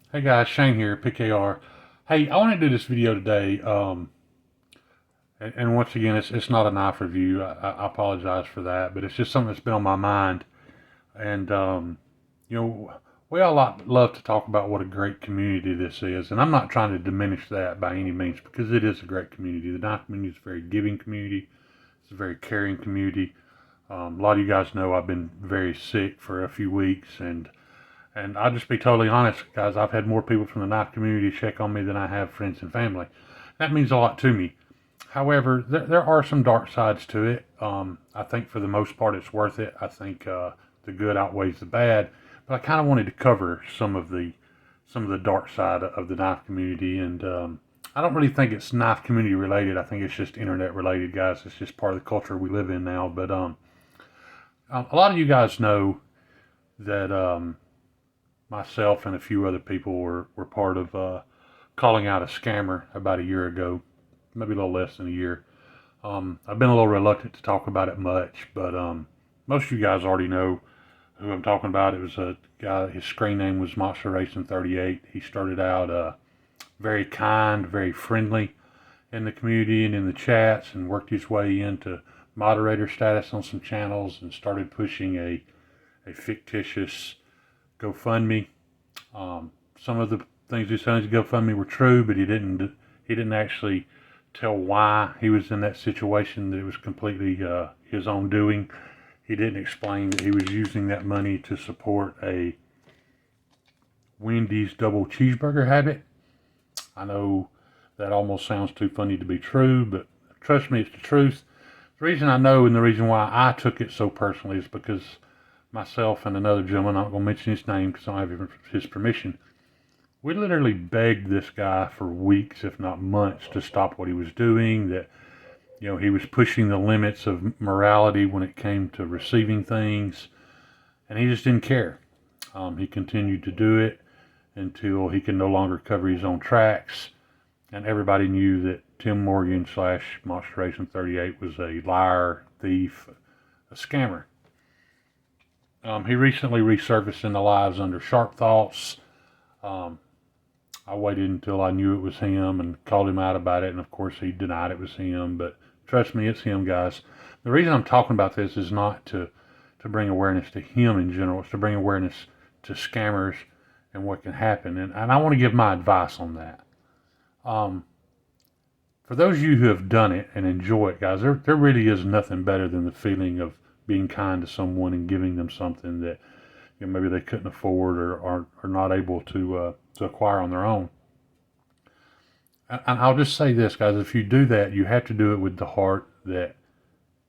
Hey guys, Shane here, PKR. Hey, I want to do this video today. And once again, it's not a knife review. I apologize for that, but it's just something that's been on my mind. And you know, we all love to talk about what a great community this is, and I'm not trying to diminish that by any means because it is a great community. The knife community is a very giving community. It's a very caring community. A lot of you guys know I've been very sick for a few weeks, and I'll just be totally honest, guys. I've had more people from the knife community check on me than I have friends and family. That means a lot to me. However, there are some dark sides to it. I think for the most part, it's worth it. I think the good outweighs the bad. But I kind of wanted to cover some of the dark side of the knife community, and I don't really think it's knife community related. I think it's just internet related, guys. It's just part of the culture we live in now. But a lot of you guys know that myself and a few other people were part of calling out a scammer about a year ago, maybe a little less than a year. I've been a little reluctant to talk about it much, but most of you guys already know who I'm talking about. It was a guy, his screen name was Monster Racing 38. He started out very kind, very friendly in the community and in the chats, and worked his way into moderator status on some channels and started pushing a fictitious GoFundMe. Some of the things he said in his GoFundMe were true, but he didn't actually tell why he was in that situation. That it was completely his own doing. He didn't explain that he was using that money to support a Wendy's double cheeseburger habit. I know that almost sounds too funny to be true, but trust me, it's the truth. The reason I know and the reason why I took it so personally is because myself and another gentleman, I'm not going to mention his name because I don't have his permission, we literally begged this guy for weeks, if not months, to stop what he was doing. That, he was pushing the limits of morality when it came to receiving things, and he just didn't care. He continued to do it until he could no longer cover his own tracks, and everybody knew that Tim Morgan slash Monstration 38 was a liar, thief, a scammer. He recently resurfaced in the lives under Sharp Thoughts. Um, I waited until I knew it was him and called him out about it, and of course he denied it was him. But trust me, it's him, guys. The reason I'm talking about this is not to bring awareness to him in general. It's to bring awareness to scammers and what can happen. And I want to give my advice on that. Um, for those of you who have done it and enjoy it, guys, there really is nothing better than the feeling of being kind to someone and giving them something that maybe they couldn't afford or are not able to acquire on their own. And I'll just say this, guys: if you do that, you have to do it with the heart that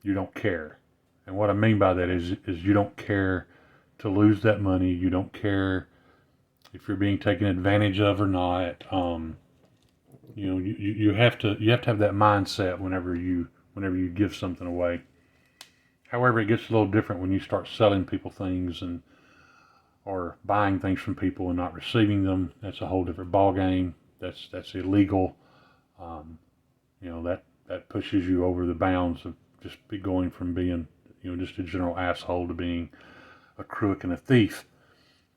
you don't care. And what I mean by that is you don't care to lose that money. You don't care if you're being taken advantage of or not. You have to have that mindset whenever you give something away. However, it gets a little different when you start selling people things and or buying things from people and not receiving them. That's a whole different ball game. That's illegal. Um, that pushes you over the bounds of just going from being just a general asshole to being a crook and a thief,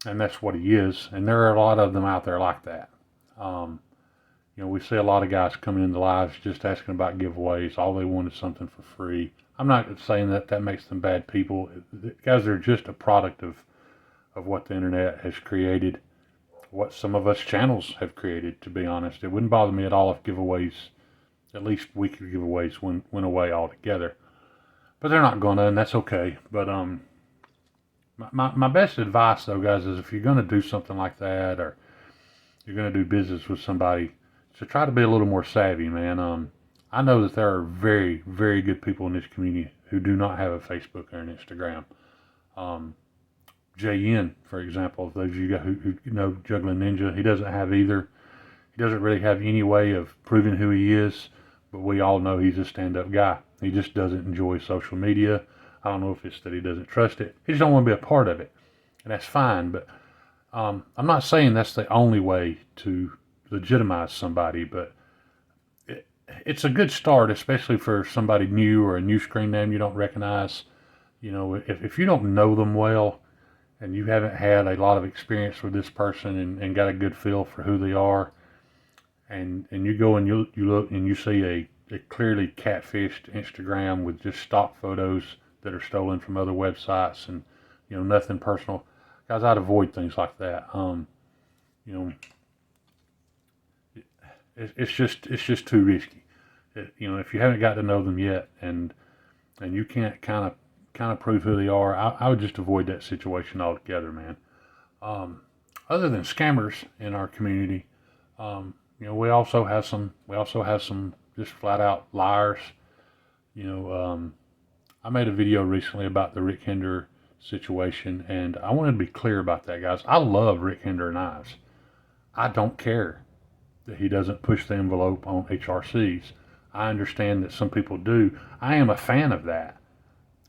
and that's what he is. And there are a lot of them out there like that. Um, we see a lot of guys coming into lives just asking about giveaways. All they want is something for free. I'm not saying that makes them bad people. Guys, they're just a product of what the internet has created, what some of us channels have created, to be honest. It wouldn't bother me at all if giveaways, at least weekly giveaways, went away altogether. But they're not gonna, and that's okay. But my best advice, though, guys, is if you're gonna do something like that, or you're gonna do business with somebody, to try to be a little more savvy, man. I know that there are very, very good people in this community who do not have a Facebook or an Instagram. Um, JN, for example, those of you who know Juggling Ninja, he doesn't have either. He doesn't really have any way of proving who he is, but we all know he's a stand-up guy. He just doesn't enjoy social media. I don't know if it's that he doesn't trust it. He just don't want to be a part of it, and that's fine. But I'm not saying that's the only way to legitimize somebody, but it's a good start, especially for somebody new or a new screen name you don't recognize. If you don't know them well, and you haven't had a lot of experience with this person and got a good feel for who they are, and you go and you look and you see a clearly catfished Instagram with just stock photos that are stolen from other websites, and nothing personal, guys, I'd avoid things like that. You know, it's just too risky. If you haven't got to know them yet, and you can't kind of prove who they are, I would just avoid that situation altogether, man. Other than scammers in our community, we also have some just flat out liars. I made a video recently about the Rick Hinderer situation, and I wanted to be clear about that, guys. I love Rick Hinderer knives. I don't care that he doesn't push the envelope on HRCs. I understand that some people do. I am a fan of that.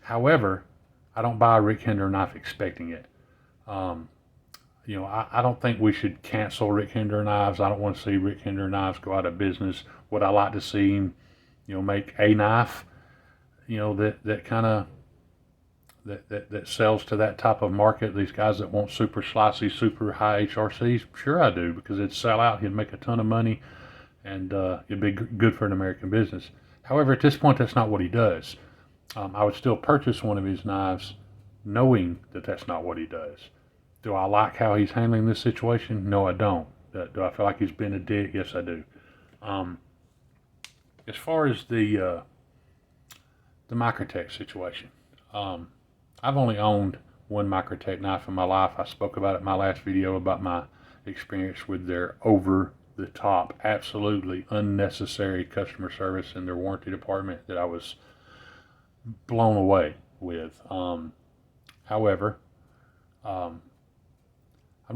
However, I don't buy a Rick Hinderer knife expecting it. I don't think we should cancel Rick Hinderer knives. I don't want to see Rick Hinderer knives go out of business. Would I like to see him, make a knife, that kind of that sells to that type of market? These guys that want super slicey, super high HRCs. Sure, I do, because it'd sell out. He'd make a ton of money, and it'd be good for an American business. However, at this point, that's not what he does. I would still purchase one of his knives, knowing that that's not what he does. Do I like how he's handling this situation? No, I don't. Do I feel like he's been a dick? Yes, I do. As far as the Microtech situation, I've only owned one Microtech knife in my life. I spoke about it in my last video about my experience with their over-the-top, absolutely unnecessary customer service in their warranty department that I was blown away with. However, I'm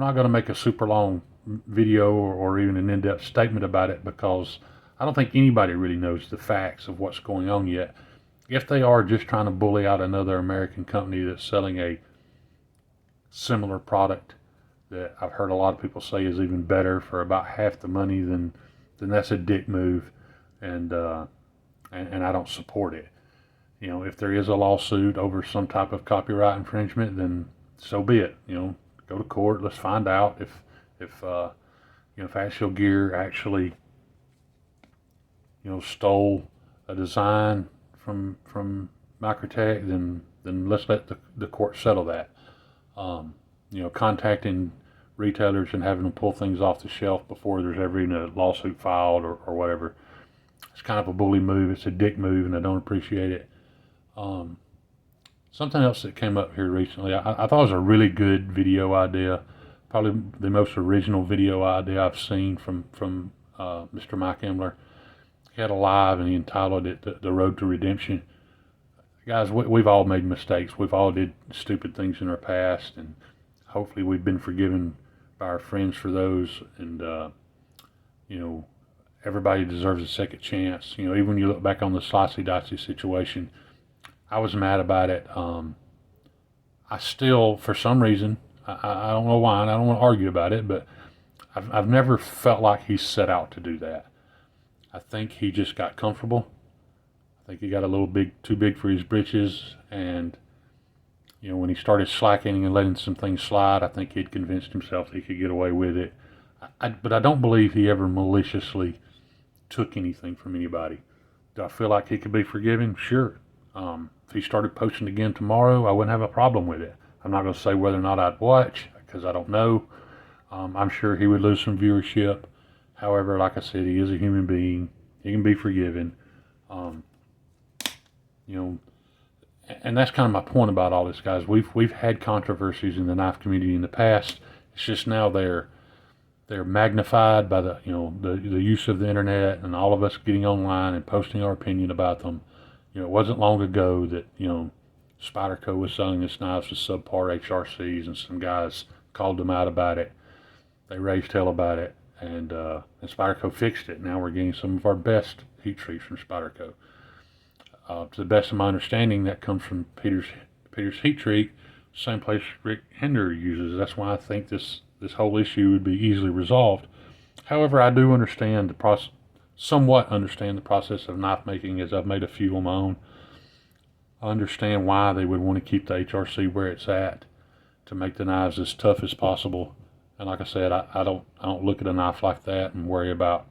not going to make a super long video or even an in-depth statement about it, because I don't think anybody really knows the facts of what's going on yet. If they are just trying to bully out another American company that's selling a similar product that I've heard a lot of people say is even better for about half the money, then that's a dick move, and I don't support it. If there is a lawsuit over some type of copyright infringement, then so be it. Go to court. Let's find out if Axial Gear actually stole a design from Microtech. Then let's let the court settle that. Contacting retailers and having them pull things off the shelf before there's ever even a lawsuit filed or whatever, it's kind of a bully move. It's a dick move, and I don't appreciate it. Something else that came up here recently, I thought it was a really good video idea, probably the most original video idea I've seen from Mr. Mike Emler. He had a live, and he entitled it The Road to Redemption. Guys, we've all made mistakes. We've all did stupid things in our past, and hopefully we've been forgiven by our friends for those. And everybody deserves a second chance. Even when you look back on the Slicey Dicey situation, I was mad about it. I still, for some reason, I don't know why, and I don't want to argue about it, but I've never felt like he set out to do that. I think he just got comfortable. I think he got a little too big for his britches, and when he started slacking and letting some things slide, I think he'd convinced himself that he could get away with it. But I don't believe he ever maliciously took anything from anybody. Do I feel like he could be forgiven? Sure. If he started posting again tomorrow, I wouldn't have a problem with it. I'm not going to say whether or not I'd watch, because I don't know. I'm sure he would lose some viewership. However, like I said, he is a human being. He can be forgiven. And that's kind of my point about all this, guys. We've had controversies in the knife community in the past. It's just now they're magnified by the use of the internet and all of us getting online and posting our opinion about them. It wasn't long ago that Spyderco was selling this knives with subpar HRCs, and some guys called them out about it. They raised hell about it, and Spyderco fixed it. Now we're getting some of our best heat treats from Spyderco. To the best of my understanding, that comes from Peter's Heat Treat, same place Rick Hinderer uses. That's why I think this whole issue would be easily resolved. However, I do somewhat understand the process of knife making, as I've made a few on my own. I understand why they would want to keep the HRC where it's at, to make the knives as tough as possible. And like I said, I don't look at a knife like that and worry about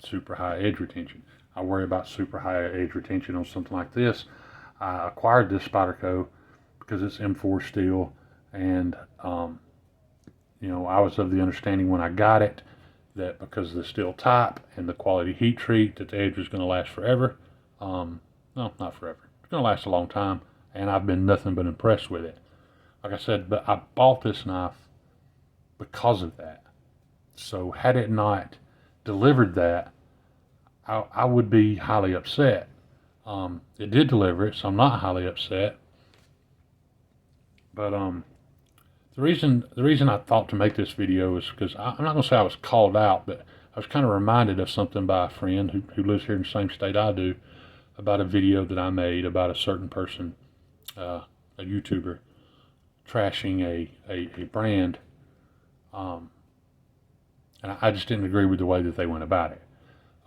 super high edge retention. I worry about super high edge retention on something like this. I acquired this Spyderco because it's M4 steel, and I was of the understanding when I got it that because of the steel type and the quality heat treat, that the edge was going to last forever. No, not forever. It's going to last a long time, and I've been nothing but impressed with it. Like I said, but I bought this knife because of that. So had it not delivered that, I would be highly upset. It did deliver it, so I'm not highly upset. But the reason I thought to make this video is because I'm not going to say I was called out, but I was kind of reminded of something by a friend who lives here in the same state I do, about a video that I made about a certain person, a YouTuber, trashing a brand, and I just didn't agree with the way that they went about it.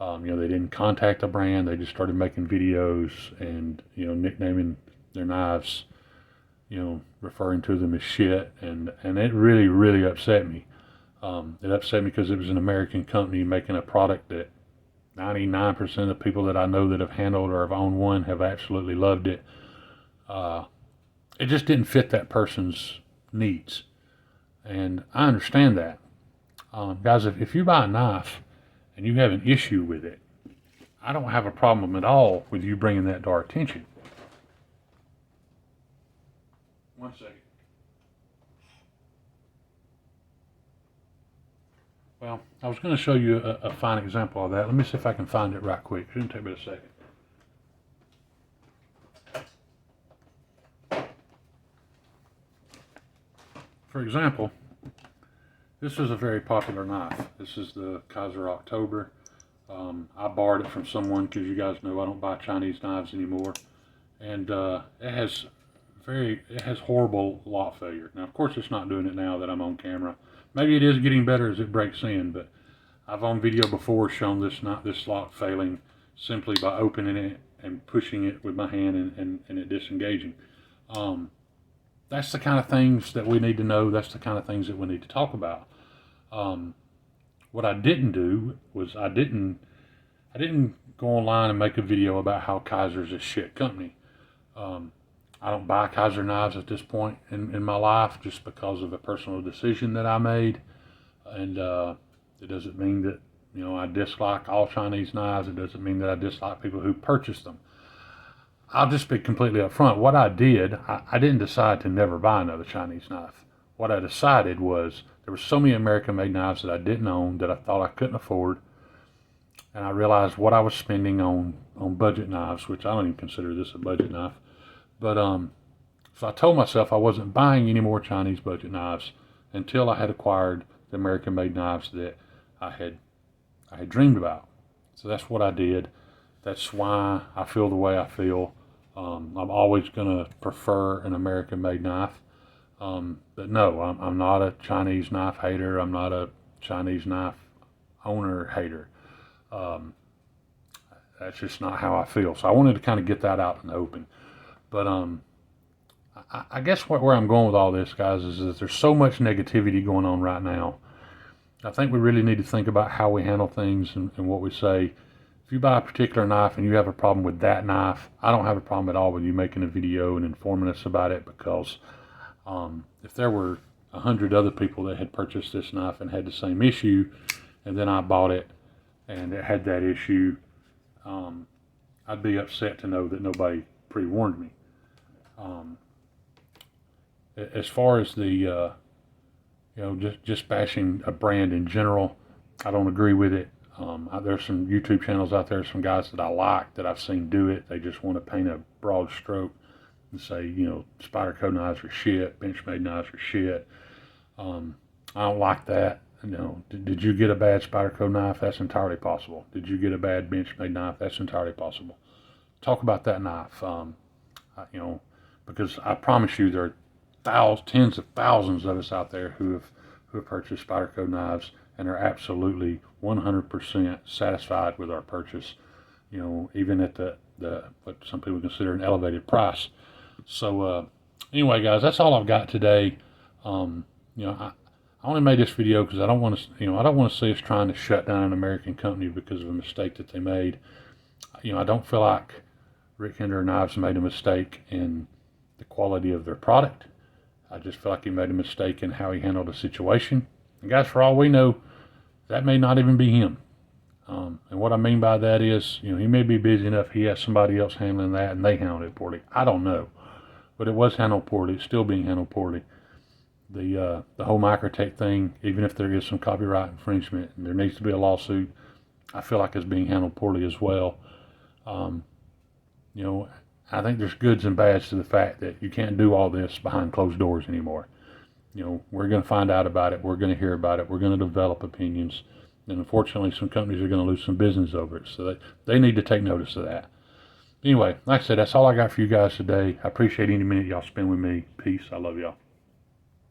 They didn't contact the brand. They just started making videos and, nicknaming their knives, referring to them as shit. And it really, really upset me. It upset me because it was an American company making a product that 99% of the people that I know that have handled or have owned one have absolutely loved it. It just didn't fit that person's needs. And I understand that. Guys, if you buy a knife and you have an issue with it, I don't have a problem at all with you bringing that to our attention. One second. Well, I was going to show you a fine example of that. Let me see if I can find it right quick. It shouldn't take but a second. For example, this is a very popular knife. This is the Kaiser October. I borrowed it from someone because you guys know I don't buy Chinese knives anymore. And it has horrible lock failure. Now, of course, it's not doing it now that I'm on camera. Maybe it is getting better as it breaks in, but I've on video before shown this lock failing simply by opening it and pushing it with my hand and it disengaging. That's the kind of things that we need to know. That's the kind of things that we need to talk about. What I didn't do was I didn't go online and make a video about how Kaiser's a shit company. I don't buy Kaiser knives at this point in my life just because of a personal decision that I made. And it doesn't mean that I dislike all Chinese knives. It doesn't mean that I dislike people who purchase them. I'll just be completely upfront. What I did, I didn't decide to never buy another Chinese knife. What I decided was there were so many American-made knives that I didn't own that I thought I couldn't afford. And I realized what I was spending on budget knives, which I don't even consider this a budget knife. But so I told myself I wasn't buying any more Chinese budget knives until I had acquired the American-made knives that I had dreamed about. So that's what I did. That's why I feel the way I feel. I'm always going to prefer an American-made knife. But no, I'm not a Chinese knife hater. I'm not a Chinese knife owner hater. That's just not how I feel. So I wanted to kind of get that out in the open. But I guess where I'm going with all this, guys, is that there's so much negativity going on right now. I think we really need to think about how we handle things and what we say. If you buy a particular knife and you have a problem with that knife, I don't have a problem at all with you making a video and informing us about it, because if there were 100 other people that had purchased this knife and had the same issue, and then I bought it and it had that issue, I'd be upset to know that nobody pre-warned me. As far as the just bashing a brand in general, I don't agree with it. There's some YouTube channels out there, some guys that I like that I've seen do it. They just want to paint a broad stroke and say, Spyderco knives are shit, Benchmade knives are shit. I don't like that. Did you get a bad Spyderco knife? That's entirely possible. Did you get a bad Benchmade knife? That's entirely possible. Talk about that knife, because I promise you there are tens of thousands of us out there who have purchased Spyderco knives and are absolutely 100% satisfied with our purchase, even at the what some people consider an elevated price. So anyway, guys, that's all I've got today. You know, I only made this video because I don't want to, I don't want to see us trying to shut down an American company because of a mistake that they made. I don't feel like Rick Hinderer Knives made a mistake in the quality of their product. I just feel like he made a mistake in how he handled the situation. And guys, for all we know, that may not even be him. And what I mean by that is, he may be busy enough. He has somebody else handling that, and they handled it poorly. I don't know, but it was handled poorly. It's still being handled poorly. The whole Microtech thing, even if there is some copyright infringement and there needs to be a lawsuit, I feel like it's being handled poorly as well. I think there's goods and bads to the fact that you can't do all this behind closed doors anymore. We're going to find out about it. We're going to hear about it. We're going to develop opinions. And unfortunately, some companies are going to lose some business over it. So they need to take notice of that. Anyway, like I said, that's all I got for you guys today. I appreciate any minute y'all spend with me. Peace. I love y'all.